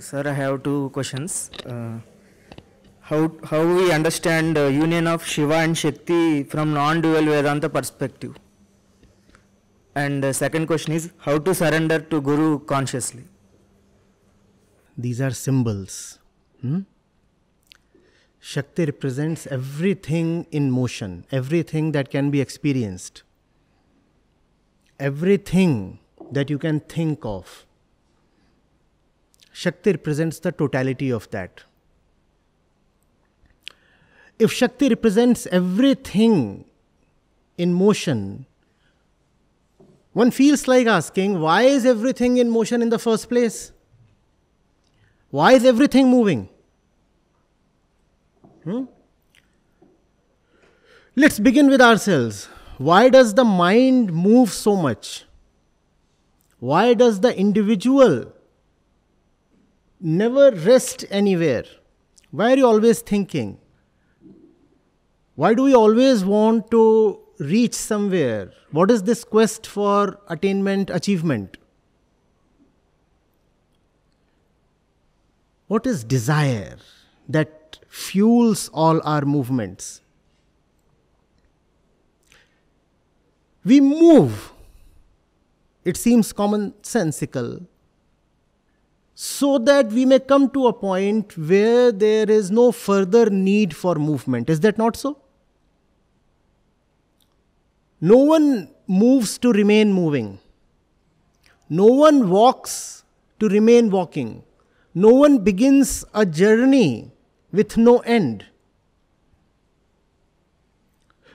Sir, I have two questions. How we understand union of Shiva and Shakti from non-dual Vedanta perspective? And second question is, how to surrender to Guru consciously? These are symbols. Shakti represents everything in motion, everything that can be experienced, everything that you can think of. Shakti represents the totality of that. If Shakti represents everything in motion, one feels like asking, why is everything in motion in the first place? Why is everything moving? Let's begin with ourselves. Why does the mind move so much? Why does the individual never rest anywhere? Why are you always thinking? Why do we always want to reach somewhere? What is this quest for attainment, achievement? What is desire that fuels all our movements? We move, it seems commonsensical, so that we may come to a point where there is no further need for movement. Is that not so? No one moves to remain moving. No one walks to remain walking. No one begins a journey with no end.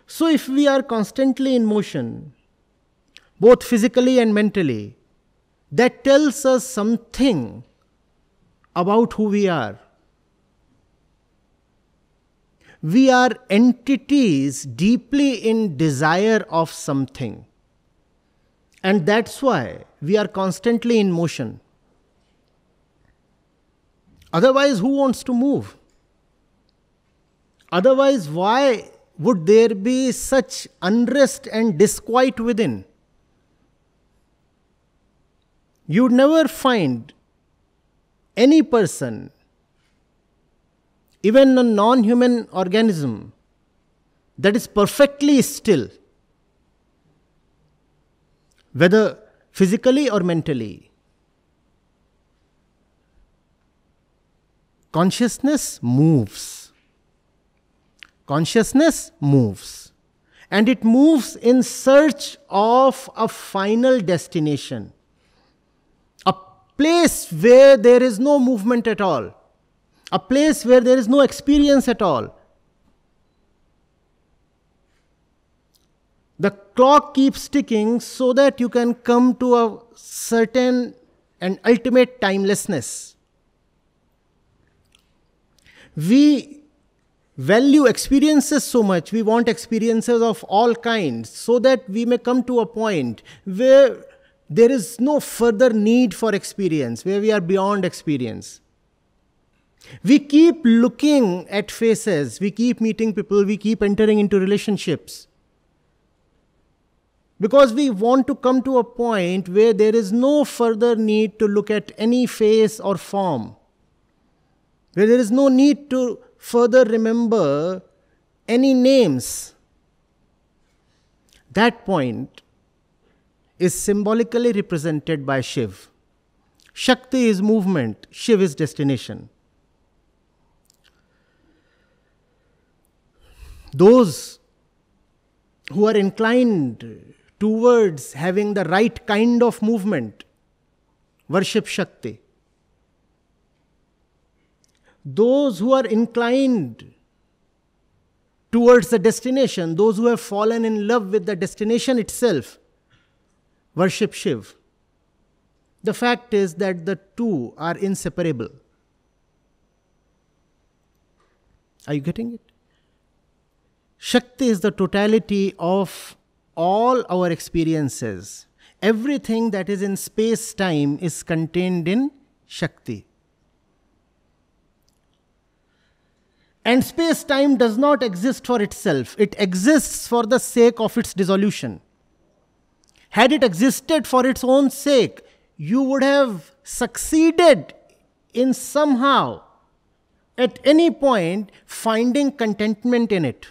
So if we are constantly in motion, both physically and mentally, that tells us something about who we are. We are entities deeply in desire of something. And that's why we are constantly in motion. Otherwise, who wants to move? Otherwise, why would there be such unrest and disquiet within? You would never find any person, even a non-human organism, that is perfectly still, whether physically or mentally. Consciousness moves. Consciousness moves. And it moves in search of a final destination. A place where there is no movement at all. A place where there is no experience at all. The clock keeps ticking so that you can come to a certain and ultimate timelessness. We value experiences so much, we want experiences of all kinds, so that we may come to a point where there is no further need for experience, where we are beyond experience. We keep looking at faces, we keep meeting people, we keep entering into relationships. Because we want to come to a point where there is no further need to look at any face or form. Where there is no need to further remember any names. That point is symbolically represented by Shiva. Shakti is movement, Shiva is destination. Those who are inclined towards having the right kind of movement worship Shakti. Those who are inclined towards the destination, those who have fallen in love with the destination itself, worship Shiva. The fact is that the two are inseparable. Are you getting it? Shakti is the totality of all our experiences. Everything that is in space-time is contained in Shakti. And space-time does not exist for itself. It exists for the sake of its dissolution. Had it existed for its own sake, you would have succeeded in somehow, at any point, finding contentment in it.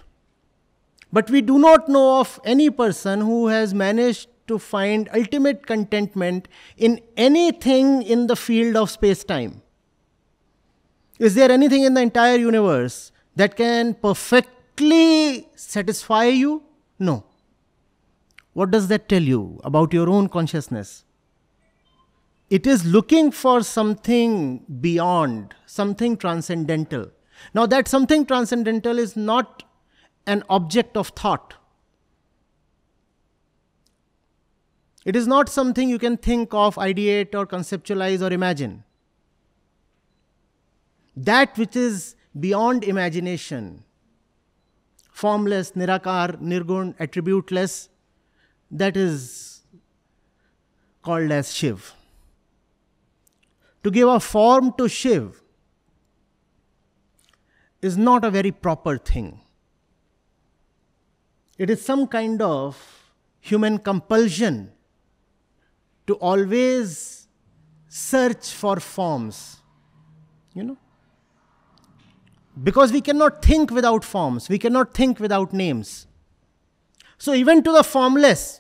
But we do not know of any person who has managed to find ultimate contentment in anything in the field of space-time. Is there anything in the entire universe that can perfectly satisfy you? No. What does that tell you about your own consciousness? It is looking for something beyond, something transcendental. Now, that something transcendental is not an object of thought. It is not something you can think of, ideate, or conceptualize or imagine. That which is beyond imagination, formless, nirakar, nirgun, attributeless, that is called as Shiv. To give a form to Shiv is not a very proper thing. It is some kind of human compulsion to always search for forms, because we cannot think without forms, we cannot think without names. So even to the formless,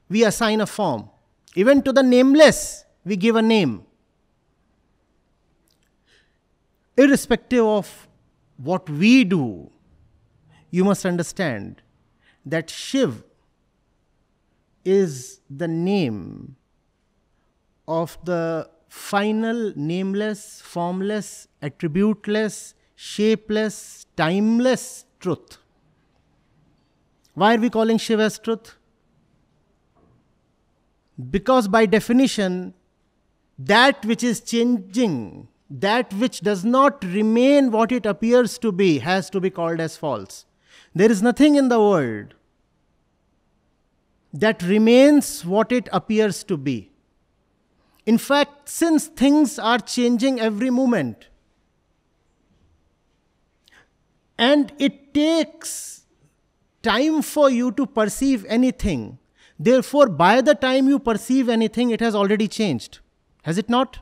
we assign a form. Even to the nameless, we give a name. Irrespective of what we do, you must understand that Shiv is the name of the final, nameless, formless, attributeless, shapeless, timeless truth. Why are we calling Shiv as truth? Because by definition, that which is changing, that which does not remain what it appears to be, has to be called as false. There is nothing in the world that remains what it appears to be. In fact, since things are changing every moment, and it takes time for you to perceive anything, therefore, by the time you perceive anything, it has already changed. Has it not?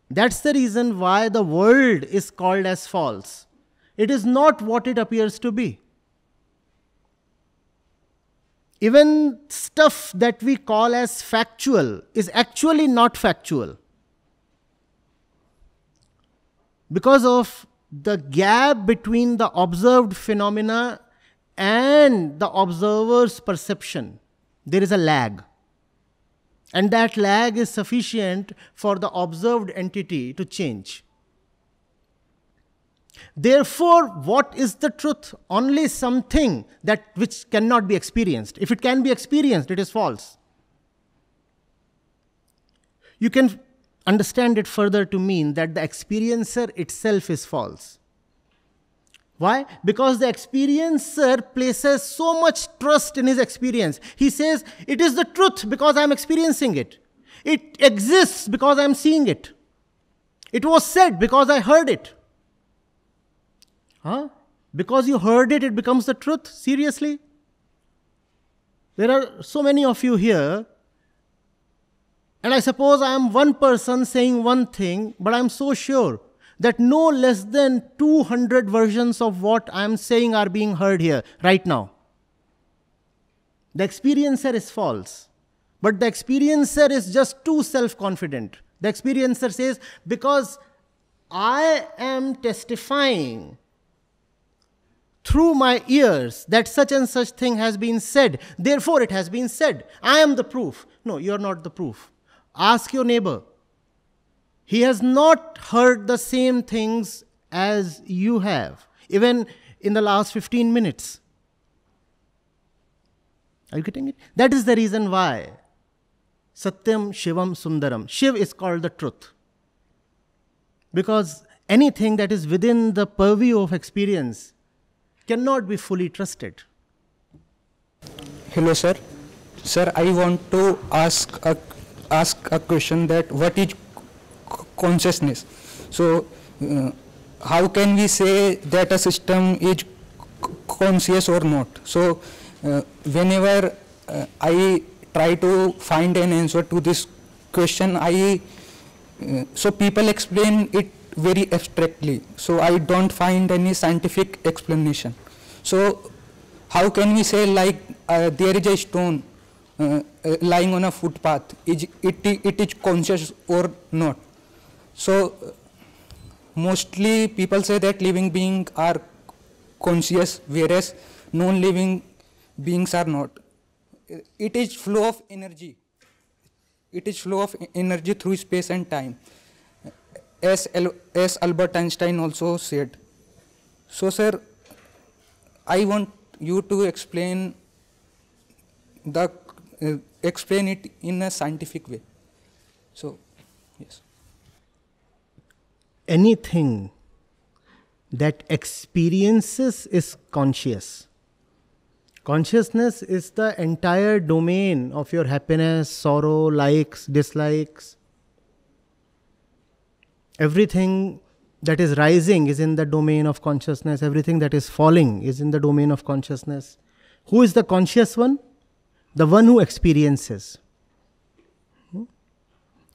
That's the reason why the world is called as false. It is not what it appears to be. Even stuff that we call as factual is actually not factual, because of the gap between the observed phenomena and the observer's perception. There is a lag. And that lag is sufficient for the observed entity to change. Therefore, what is the truth? Only something that which cannot be experienced. If it can be experienced, it is false. You can understand it further to mean that the experiencer itself is false. Why? Because the experiencer places so much trust in his experience. He says, it is the truth because I am experiencing it. It exists because I am seeing it. It was said because I heard it. Huh? Because you heard it, it becomes the truth? Seriously? There are so many of you here, and I suppose I am one person saying one thing, but I am so sure that no less than 200 versions of what I am saying are being heard here right now. The experiencer is false, but the experiencer is just too self-confident. The experiencer says, because I am testifying through my ears that such and such thing has been said, therefore it has been said. I am the proof. No, you are not the proof. Ask your neighbor. He has not heard the same things as you have, even in the last 15 minutes. Are you getting it? That is the reason why Satyam Shivam Sundaram. Shiv is called the truth. Because anything that is within the purview of experience cannot be fully trusted. Hello, sir. Sir, I want to ask a question that what is consciousness? So, how can we say that a system is conscious or not? So, whenever I try to find an answer to this question, I So people explain it very abstractly. So I don't find any scientific explanation. So how can we say like there is a stone lying on a footpath? It is conscious or not? So mostly people say that living beings are conscious, whereas non-living beings are not. It is flow of energy. It is flow of energy through space and time, as Albert Einstein also said. So, sir, I want you to explain it in a scientific way. So, yes. Anything that experiences is conscious. Consciousness is the entire domain of your happiness, sorrow, likes, dislikes. Everything that is rising is in the domain of consciousness. Everything that is falling is in the domain of consciousness. Who is the conscious one? The one who experiences.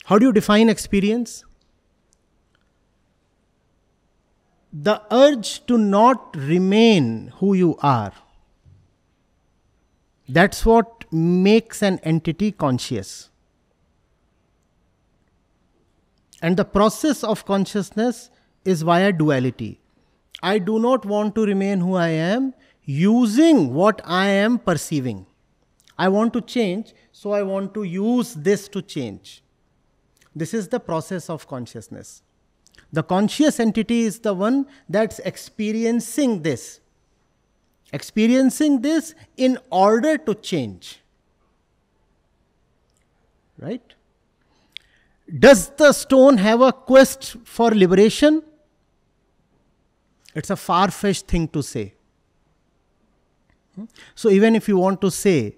How do you define experience? The urge to not remain who you are. That's what makes an entity conscious. And the process of consciousness is via duality. I do not want to remain who I am using what I am perceiving. I want to change, so I want to use this to change. This is the process of consciousness. The conscious entity is the one that's experiencing this. Experiencing this in order to change. Right? Does the stone have a quest for liberation? It's a far-fetched thing to say. So even if you want to say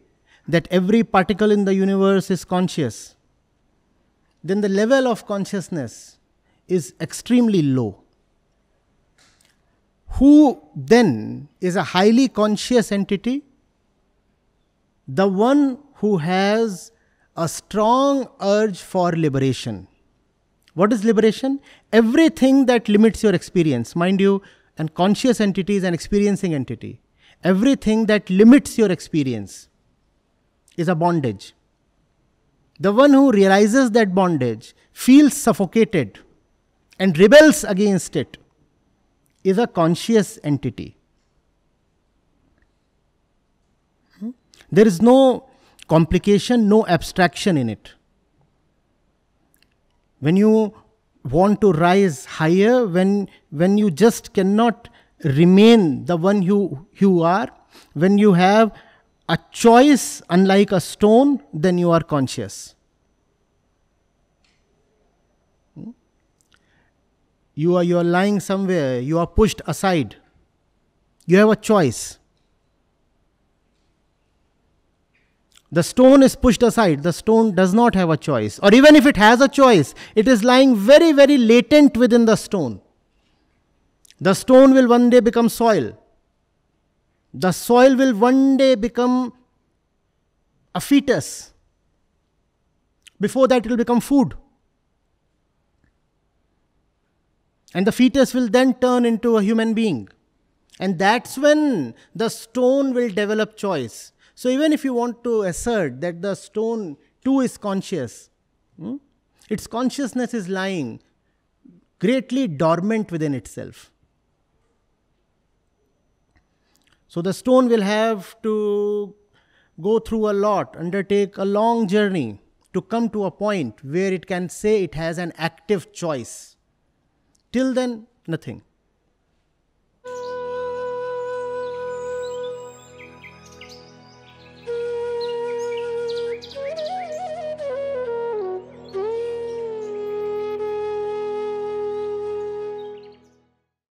that every particle in the universe is conscious, then the level of consciousness is extremely low. Who then is a highly conscious entity? The one who has a strong urge for liberation. What is liberation? Everything that limits your experience. Mind you, a conscious entity is an experiencing entity. Everything that limits your experience is a bondage. The one who realizes that bondage, feels suffocated, and rebels against it, is a conscious entity. There is no complication, no abstraction in it. When you want to rise higher, when you just cannot remain the one you are, when you have a choice unlike a stone, then you are conscious. You are lying somewhere, you are pushed aside. You have a choice. The stone is pushed aside. The stone does not have a choice. Or even if it has a choice, it is lying very, very latent within the stone. The stone will one day become soil. The soil will one day become a fetus. Before that, it will become food. And the fetus will then turn into a human being. And that's when the stone will develop choice. So even if you want to assert that the stone too is conscious, its consciousness is lying greatly dormant within itself. So the stone will have to go through a lot, undertake a long journey to come to a point where it can say it has an active choice. Till then, nothing.